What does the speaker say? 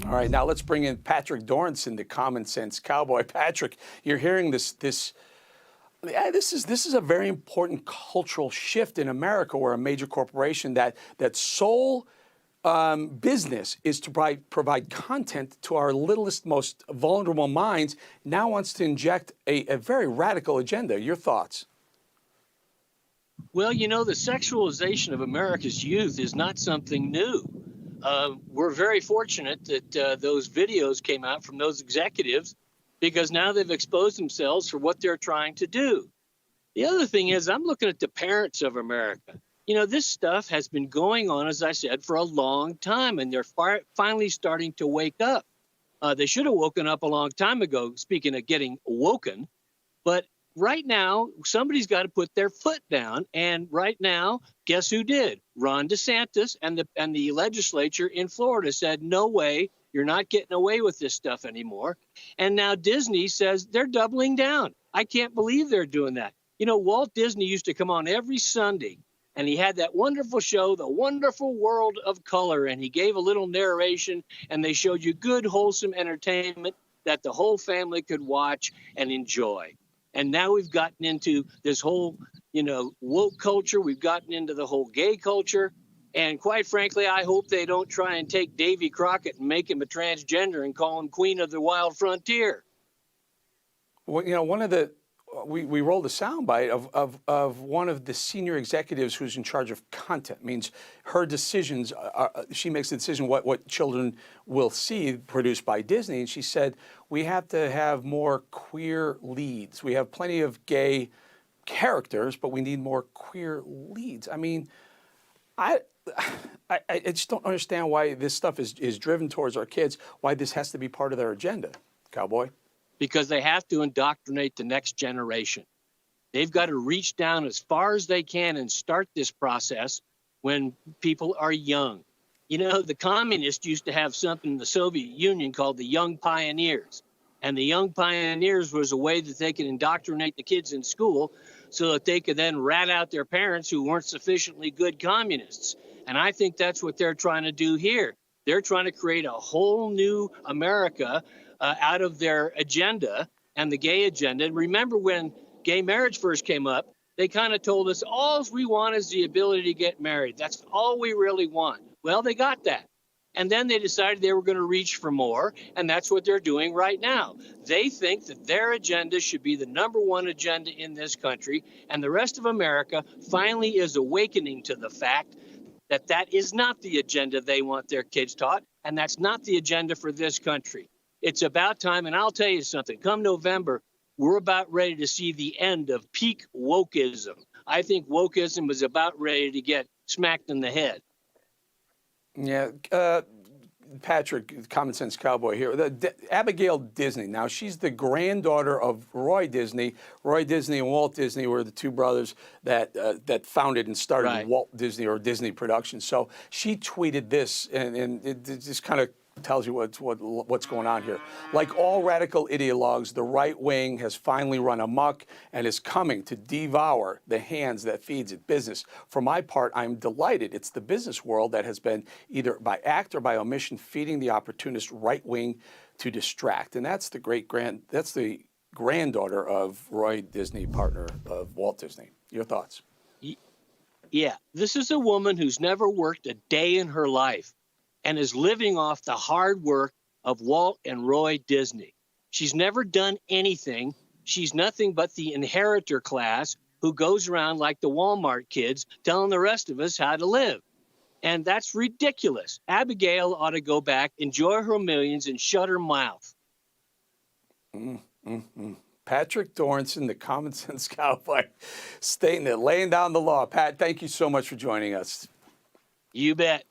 All right, now let's bring in Patrick Dorinson, the Common Sense Cowboy. Patrick, you're hearing this is a very important cultural shift in America, where a major corporation that sole business is to provide content to our littlest, most vulnerable minds now wants to inject a very radical agenda. Your thoughts? Well, you know, the sexualization of America's youth is not something new. We're very fortunate that those videos came out from those executives, because now they've exposed themselves for what they're trying to do. The other thing is, I'm looking at the parents of America. You know, this stuff has been going on, as I said, for a long time, and they're finally starting to wake up. They should have woken up a long time ago, speaking of getting woken. But right now, somebody's got to put their foot down. And right now, guess who did? Ron DeSantis and the legislature in Florida said, no way, you're not getting away with this stuff anymore. And now Disney says they're doubling down. I can't believe they're doing that. You know, Walt Disney used to come on every Sunday, and he had that wonderful show, The Wonderful World of Color, and he gave a little narration, and they showed you good, wholesome entertainment that the whole family could watch and enjoy. And now we've gotten into this whole, you know, woke culture. We've gotten into the whole gay culture. And quite frankly, I hope they don't try and take Davy Crockett and make him a transgender and call him Queen of the Wild Frontier. Well, you know, one of the we rolled a soundbite of one of the senior executives who's in charge of content. Means her decisions, she makes the decision what children will see produced by Disney. And she said, we have to have more queer leads. We have plenty of gay characters, but we need more queer leads. I mean, I just don't understand why this stuff is driven towards our kids, why this has to be part of their agenda, Cowboy. Because they have to indoctrinate the next generation. They've got to reach down as far as they can and start this process when people are young. You know, the communists used to have something in the Soviet Union called the Young Pioneers. And the Young Pioneers was a way that they could indoctrinate the kids in school so that they could then rat out their parents who weren't sufficiently good communists. And I think that's what they're trying to do here. They're trying to create a whole new America out of their agenda and the gay agenda. And remember, when gay marriage first came up, they kind of told us all we want is the ability to get married. That's all we really want. Well, they got that. And then they decided they were going to reach for more. And that's what they're doing right now. They think that their agenda should be the #1 agenda in this country. And the rest of America finally is awakening to the fact that that is not the agenda they want their kids taught. And that's not the agenda for this country. It's about time, and I'll tell you something, come November, we're about ready to see the end of peak wokeism. I think wokeism is about ready to get smacked in the head. Yeah, Patrick, Common Sense Cowboy here. Abigail Disney, now she's the granddaughter of Roy Disney. Roy Disney and Walt Disney were the two brothers that founded and started Walt Disney or Disney Productions. So she tweeted this, and it just kind of tells you what's going on here. Like all radical ideologues, the right wing has finally run amok and is coming to devour the hands that feeds it business. For my part, I'm delighted. It's the business world that has been either by act or by omission feeding the opportunist right wing to distract. And that's that's the granddaughter of Roy Disney, partner of Walt Disney. Your thoughts? Yeah, this is a woman who's never worked a day in her life and is living off the hard work of Walt and Roy Disney. She's never done anything. She's nothing but the inheritor class who goes around like the Walmart kids telling the rest of us how to live. And that's ridiculous. Abigail ought to go back, enjoy her millions, and shut her mouth. Patrick Dorinson, the Common Sense Cowboy, stating it, laying down the law. Pat, thank you so much for joining us. You bet.